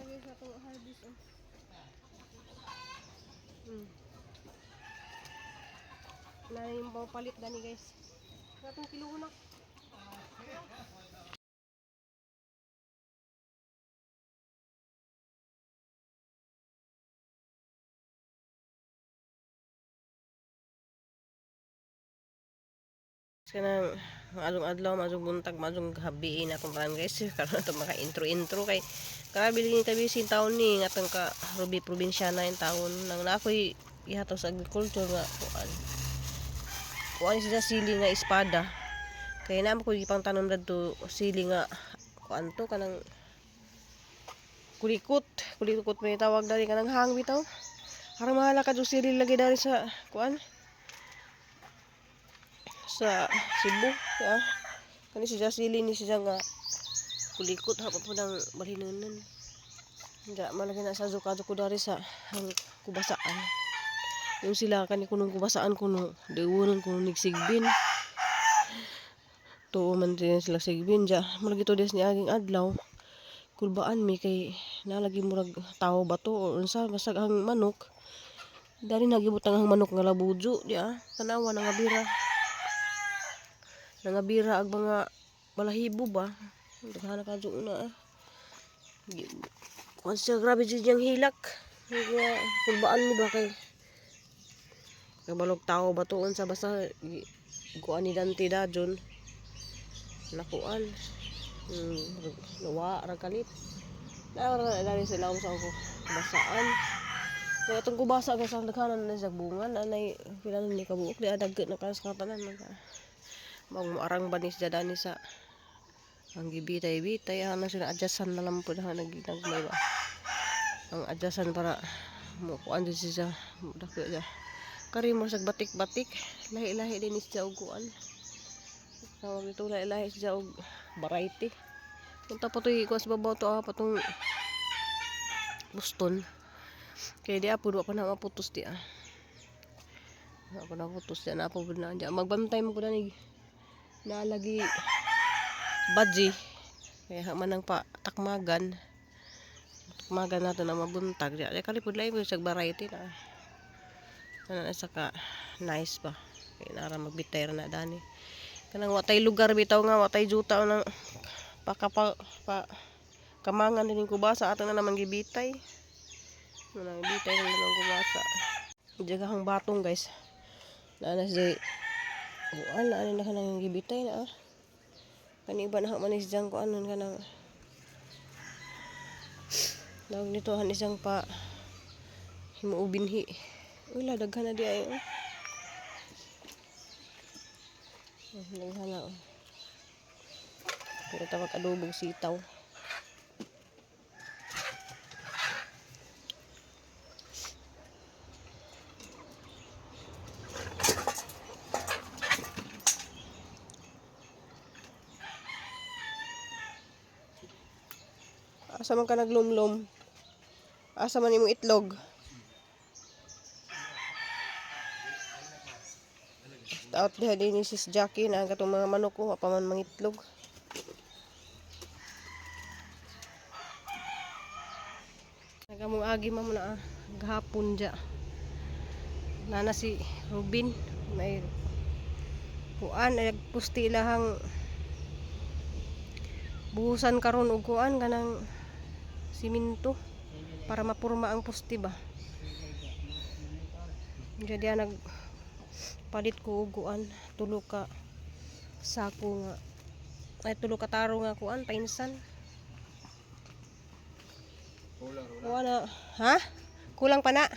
lagi sa itong harvest. Na yung palit gani guys. Katong kilo na. Kanang adlong-adlaw mazug buntag mazug gabi na akong tanan guys karon ato maka intro kay grabe din tabi sin taon ni ngatong ka Ruby probinsya na yung taon nang nakoy ihato sa agriculture nga kuan siya sili nga espada kay na ko ipang tanom dadto sili nga kuan to kanang kulikot may tawag dali kanang hang bitaw harang mahala ka sili lagi dari sa kuan sa Cebu ya kani siya sili ni siya nga kulikot hapa po ng balhinunan nga malagi na sa zuka ko dari sa ang kubasaan yung sila kani kunong kubasaan kuno dewunan kuno nigsigbin to man din sila sigbin ja malagi to des ni aging adlaw kulbaan mi kay nalagi murag tao ba to o unsa basag ang manok dari nagibutang ang manok nga labujo di tanawa nga bira nangabira ag mga balahibo ba daghana ka dyo na kung siya grabe dyan yung hilak nga kulbaan mi ba kay kabalog tao ba tuon sa basta kuan ni Dante dajon nakuan nawa ra kalit na dari sila sa ko basaan kaya itong kubasa ka sa daghanan na sa bungan anay pila ni kabuok di dagget na kaskatanan arang banis dani sa ang gibitay-bitay na sila adjustan na lang po na nagmay ba ang adjustan para mo kuan din siya dako siya kari mo sa batik-batik lahi-lahi din siya og kuan tawag ito lahi-lahi siya og variety punta pa to ikuan sa babaw to patong buston kaya di apo do pa na maputos di ako na putos di na apo na magbantay mo ko na nalagi badji kaya manang pa takmagan nato na mabuntag di kalipod lahi mo sa variety na saka nice ba kaya nara magbitay na dani kanang watay lugar bitaw nga watay juta ng kamangan din kubasa ato na naman gibitay bitay na naman kubasa jagahang batong guys na si kuan na na kanang gibitay na kani iba na manis dyan ko anon kanang dawag nito han isang pa himuubinhi wala daghan na di ay daghan na pero tawag adobong sitaw asa man ka naglumlom asa man imong itlog out diha din ni sis Jackie na katong mga manok ko pa man mangitlog nagamong agi man na gahapon dya nana si Rubin may kuan ay pusti lahang buhusan karon og kuan kanang siminto para mapurma ang poste ba jadi nagpalit ko og kuan tulo ka sako nga ay tulo ka taro nga kuan painsan kuan ha kulang pa na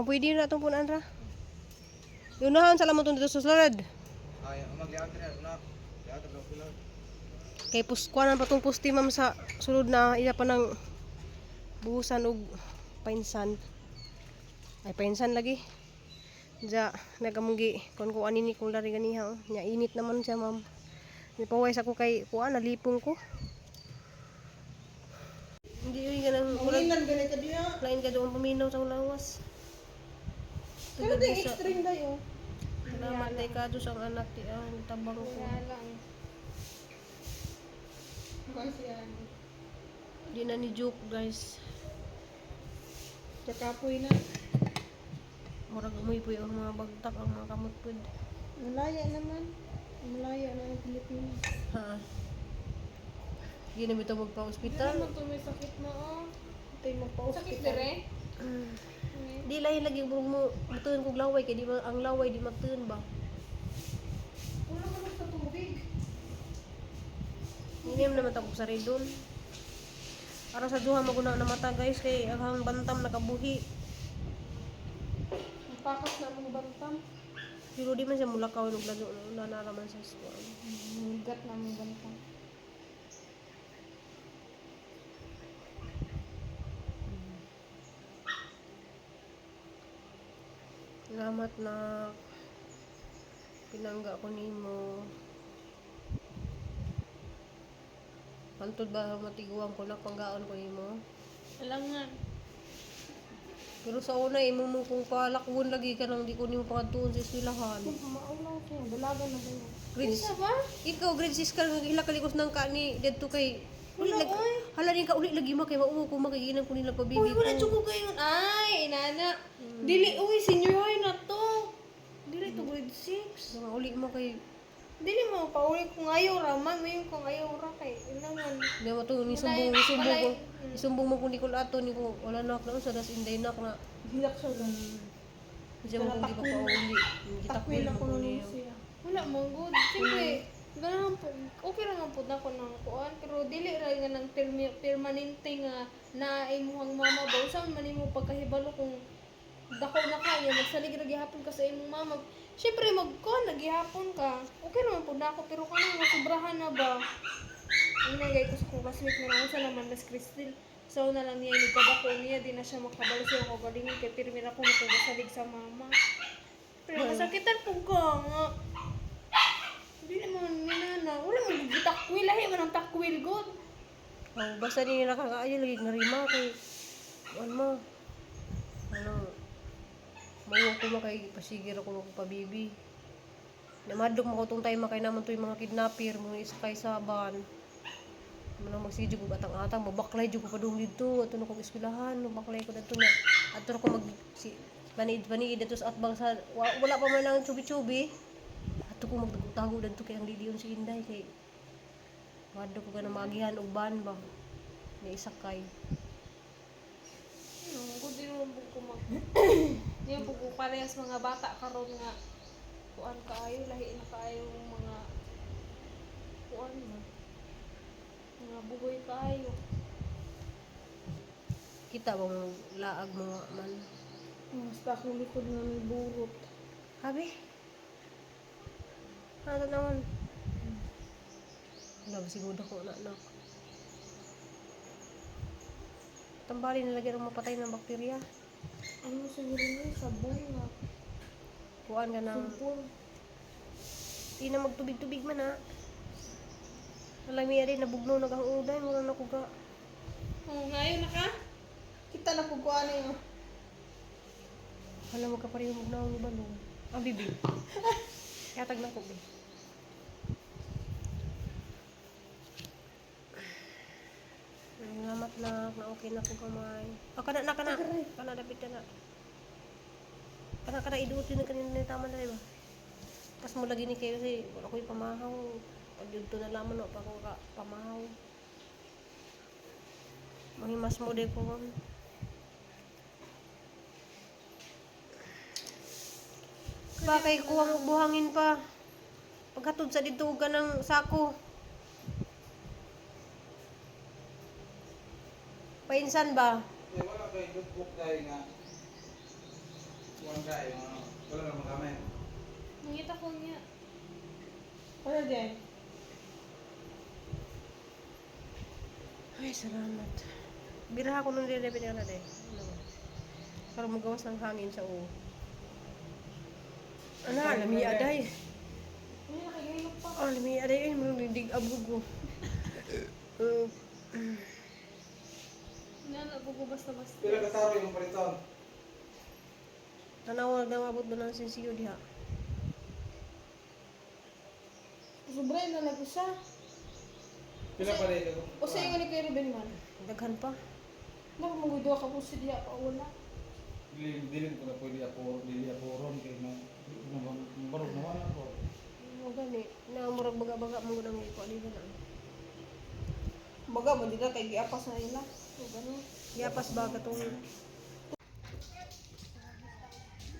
pwede na itong punan ra yunahan sa lamon dito sa sulod ay kay puskuan pa tong pusti ma'am sa sulod na iya pa ng buhusan og painsan ay painsan lagi ja nagamunggi kon ko anini kung lari ganiha nya init naman siya ma'am nipawais ako kay kuan nalipong ko hindi yun ganang ulinan ganito diya lain ka doon paminaw sa lawas pero di extreme dayo namatay ka doon sa anak ti tabang ko kasi Di na ni joke guys. Tsaka po na. Murag umipoy ang mga bagtak ang mga kamot pud. Malaya naman. Malaya na ang Pilipinas. Ha. Di na bitaw magpa-ospital. Hindi naman to may sakit na Ito yung magpa-hospital. Sakit dire? Di lahi lagi mo matuon kog laway kay di ang laway di matuon ba. Wala ka lang sa tubig. Inim naman ta kog sa redon. Ara sa duha maguna na mata guys kay ang bantam nakabuhi. Pakas na mong bantam. Pero di man siya mulakaw og lalo na naraman sa swan. Mugat na mong bantam. Salamat na pinangga ko nimo. Pantod ba matiguang ko na panggaon ko nimo? Alangan. Pero sa una imo mo kung palakwon lagi ka nang di ko nimo pangadtuon sa eskwelahan. Maulaw siya. Dalagan na ba yun? Grade Isa ba? Ikaw grade 6 ka nang ila kalikos nang kani didto kay uli Wala, lag oy. hala din ka uli lagi ma kay mauo ko magiginan ko nila pabibi Uy, wala ko. chuko kayo. Ay, inana. Dili, uy, senior high na to. Dili to grade 6. Mga uli mo kay Dili mo, pauli kung ayaw ra. Mayon kung ayaw ra kay. Inangan. di mo to ni Walay- sumbong ko. walay- Isumbong mo kung di ko ato ni ko wala na ako sa das inday na na. Hilak siya gan. Kasi mo kung di pa pauli. Takwil ako ko nun niya. siya. Wala mong good. Siyempre, ganahan po, okay ra man po na ko ng kuan, pero dili ra nga ng permanente nga naay mo ang mama ba. Saan man imo pagkahibalo kung dako na kaya, magsalig ra gihapon ka sa imong mama. Siyempre, magkuan, naghihapon ka. Okay naman po na ako, pero kanang sobrahan na ba? Inagay ko sa kong classmate na lang, sa naman, Miss Crystal. So na lang niya, nagkabako niya, di na siya makabalo siya ako galingon, kay pirmi na ko nagkasalig sa mama. Pero masakitan po ka nga. Hindi naman, minana. Wala mo nagitakwil, lahi man ang takwil, God. Oh, basta din nila kakaayo lagi nga rima kay ano mo. Ano mayo ko makay pasigir ako magpabibi. Namadlok mo ko tong time makay naman to yung mga kidnapper mga iskay sa van. Muna magsidyo ko atang-atang mabaklay jud ko padung dito ato na kong eskwelahan mabaklay ko dito na ato ko mag si panid dito sa atbang sa wala pa man ang chubi-chubi. Ato ko magtago dito kay ang didiyon si Inday kay madlok ko ka na magihan og van ba. May isakay. Good din mo po kumag. Di mo po parehas mga bata karon nga. Kuan kaayo, lahi na kaayo mga kuan mo. Mga bugoy kaayo. Kita ba mo laag mga man? Basta akong likod na may burot. Habi? Ano naman? Wala ba siguro ko na anak? Tambali nilagyan ng mapatay ng bakterya. Ano siguro na sabon nga. Kuhaan ka ng... Sulpur. Di na magtubig-tubig man ha. Alami rin, nabugno na kang uday. Mura na ko ka. Oh, ngayon na ka? Kita na po kuan niyo. Hala mo ka pa rin yung bugnaw ni Balong. Ah, bibi. Katag na ko, be. Salamat na okay na ko kamay. Oh, kana. Kana, dapit ka na. Kana, iduot yun na kanina na tama na ba? Tapos mo lagi ni kayo kasi wala ko'y pamahaw. Pag dito na lamang no, pa ko ka pamahaw. Mahimas mo de ko. Bakay kuha mo buhangin pa. Paghatod sa dito ka ng sako. Painsan ba? Eh, wala kayo notebook tayo nga. Wala kayo, wala na magamit. Nangita ko niya. Ano dyan? Ay, salamat. Biraha ko nung nililipin ka na de. Para magawas ng hangin sa uo. Ano, alami aday. Ano nakagayok pa? Oh, alami aday. Ay, marunong dig abog ko. Nanabugo basta-basta. Pila ka taro yung paliton? Tanawag na mabot ba ng sensiyo diha? Sobray na lang isa. Pila pa rin ka? O sa iyo ni Kuya Ruben man. Daghan pa. Naku magudwa ka po siya pa wala. Dilim ko na pwede ako ron kay barog naman ako. Mo gani. Na murag baga-baga mo gud ang iko dito na. Baga mo dito kay giapas na nila. O ganun. Yapas ba katong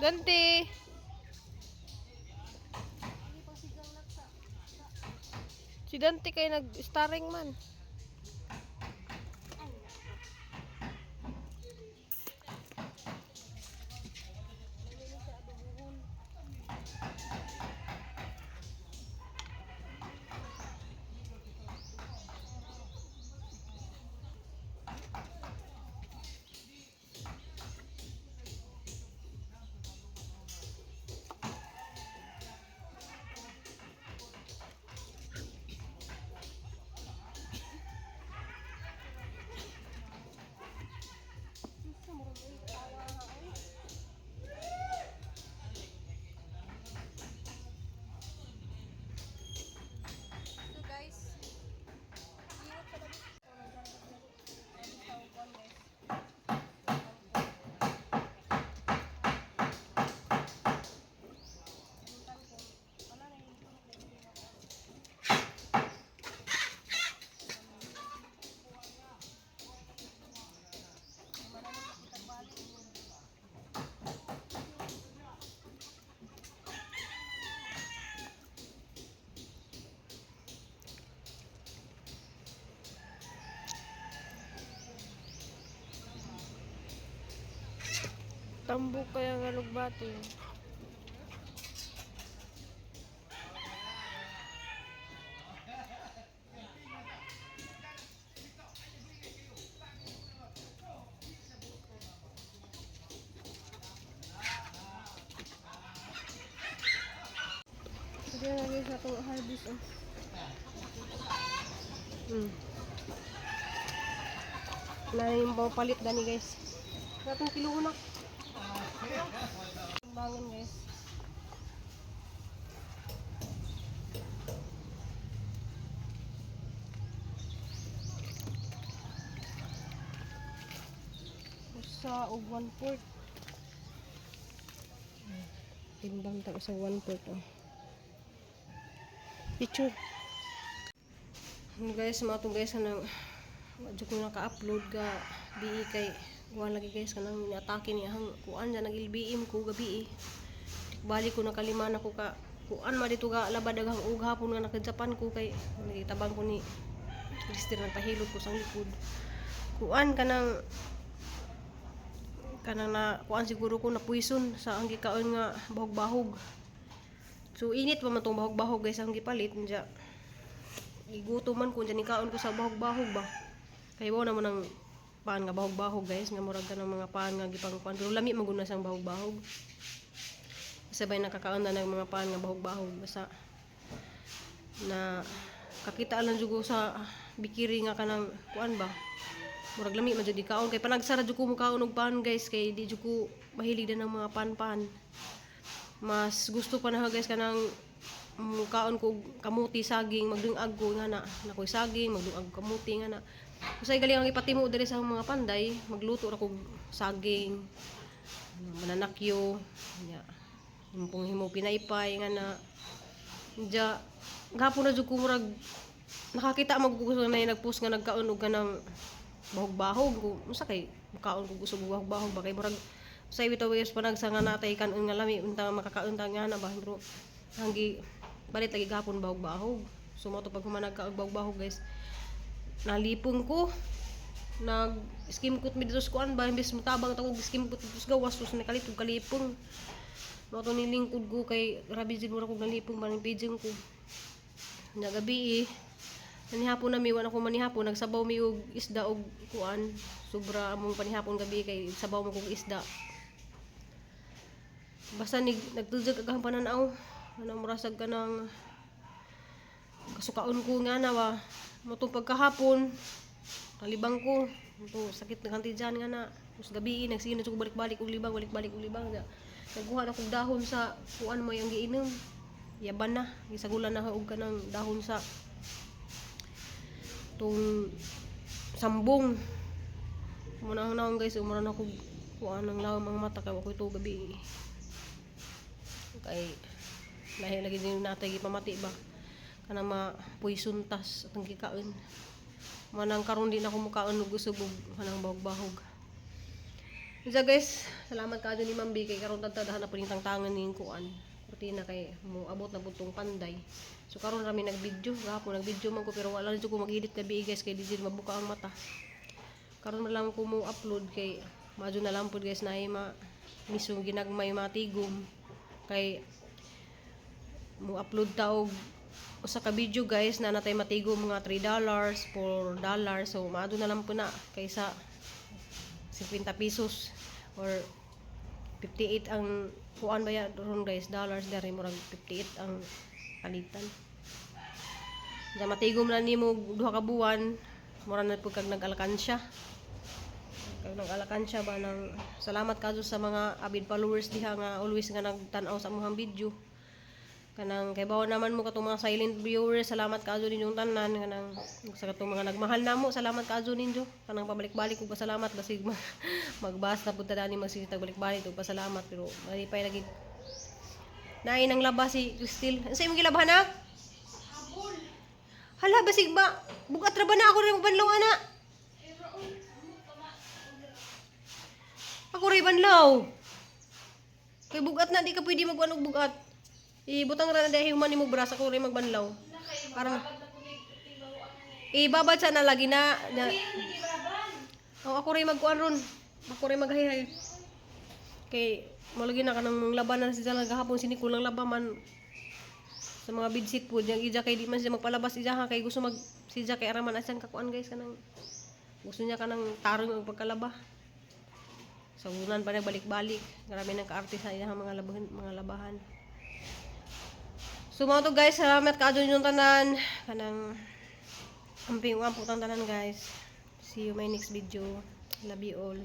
Ganti. Si Dante kay nag-starring man. Tambok kaya nga lugbati. Sige na guys, ato harvest oh. Na yung palit gani guys. Katong kilo na. Bangon guys. Usa og 1/4. Timbang ta sa 1/4 oh. Picture. Guys, mga to guys na wadyo ko naka-upload ga BI kay wala lagi guys kanang ni-atake ni hang kuan ja nagilbiim ko gabi balik ko nakalima na ko ka kuan ma dito ga labad daghang ug hapon nga naka-Japan ko kay nagitabang ko ni Lister nagpahilot ko sa likod kuan kanang na kuan siguro ko na puison sa ang gikaon nga bahog-bahog. So init pa man tong bahog-bahog guys ang gipalit nya. Iguto man ko dyan ikaon ko sa bahog-bahog ba. Kaya mo naman ang paan nga bahog-bahog guys nga murag ka ng mga paan nga gipangkuan pero lami maguna sang bahog-bahog. Sabay nakakaon na ng mga paan nga bahog-bahog basta na kakita lang jugo sa bikiri nga kanang kuan ba. Murag lami man jud ikaon kay panagsara jud ko mukaon og paan guys kay di jud ko mahilig din ng mga paan-paan. Mas gusto pa na guys kanang kaon ko kamuti saging magdungag ko nga na nakoy saging magdungag kamuti nga na usay gali ang ipatimo diri sa mga panday magluto ra ko saging mananakyo nya impong himo pinaypay nga na ja gapon na jud ko murag nakakita maggusto na nagpost nga nagkaon og kanang bahog-bahog ko unsa kay kaon ko gusto bahog-bahog ba kay murag usay bitaw yes panagsa nga natay kanon nga lami unta makakaon ta nga na ba bro hanggi balit lagi gapon bahog-bahog. So mo to pag humanag ka og bahog-bahog guys. Nalipong ko. Nag-skim coat mi dito sa kuan ba imbes mutabang ta og skim coat dito sa gawas sus nakalit og kalipong. Mo to nilingkod ko kay grabe jud mura kog nalipong ba ning paging ko. Nya gabi nanihapon na mi wala ko manihapon nagsabaw mi og isda og kuan. Sobra among panihapon gabi kay sabaw mo kog isda. Basta nagtudjag agahang pananaw. Ano murasag ka ng kasukaon ko nga na ba matong pagkahapon kalibang ko ito sakit ng kanti dyan nga na tapos gabi nagsino ko balik-balik og libang nagkuha na kong dahon sa kuan mo yung giinom yaban na gisagulan na og kanang dahon sa tong sambong. Muna naon guys, umara na ko kuan ng lawom ang mata kay ako ito gabi. Kay lahi lagi din natay gipamati ba. Kanang mapuison tas atong gikaon. Manang karon din ako mukaon og usubog kanang bahog-bahog. Isa guys, salamat kaadto ni Ma'am B kay karon tagtadahan na puning tangtangan ning kuan. Rutina kay mo abot na putong panday. So karon rami nag-video, gahapon nag-video man ko pero wala na jud ko mag-edit gabi guys kay di jud mabuka ang mata. Karon na lang ko mo upload kay madyo na lang pud guys na misong ginagmay matigom kay mo upload ta og usa ka video guys na natay matigom mga $3, $4. So madyo na lang po na kaysa 50 pesos or 58 ang kuan ba ya ron guys dollars dari murag 58 ang palitan. Sa matigom na nimo duha ka buwan mura na pud kag nag-alkansya. Kag nag-alkansya ba nang salamat kadto sa mga avid followers diha nga always nga nagtan-aw sa among video. Kanang kay bawo naman mo katong mga silent viewers, salamat kadto ninyong tanan kanang sa katong mga nagmahal namo, salamat kadto ninyo. Kanang pabalik-balik ug pasalamat basig magbasa pud ta dani magsitag balik-balik ug pasalamat pero malipay lagi. Naay nang labas si Cristel. Unsa imong gilabahan nak? Habol. Hala basig ba bugat ra ba na ako rin magbanlaw ana? Ako rin banlaw. Kay bugat na di ka pwede magwan og bugat. Ibutang ra na dahil human nimo bras ako rin magbanlaw. Para ibabad sa na lagi na ako rin magkuan ron. Ako rin maghahay. Kay malagi na kanang labanan siya gahapon sinikul lang labaman sa mga bidsit po yang ija kay di man siya magpalabas ija kay gusto mag siya kay araman asan kakuan guys kanang gusto niya kanang tarong og pagkalaba. Sa unan pa nagbalik-balik. Marami nang kaarte sa iyang mga labahan. So mga to guys, salamat kaadto ninyong tanan. Kanang amping ang putang tanan guys. See you my next video. Love you all.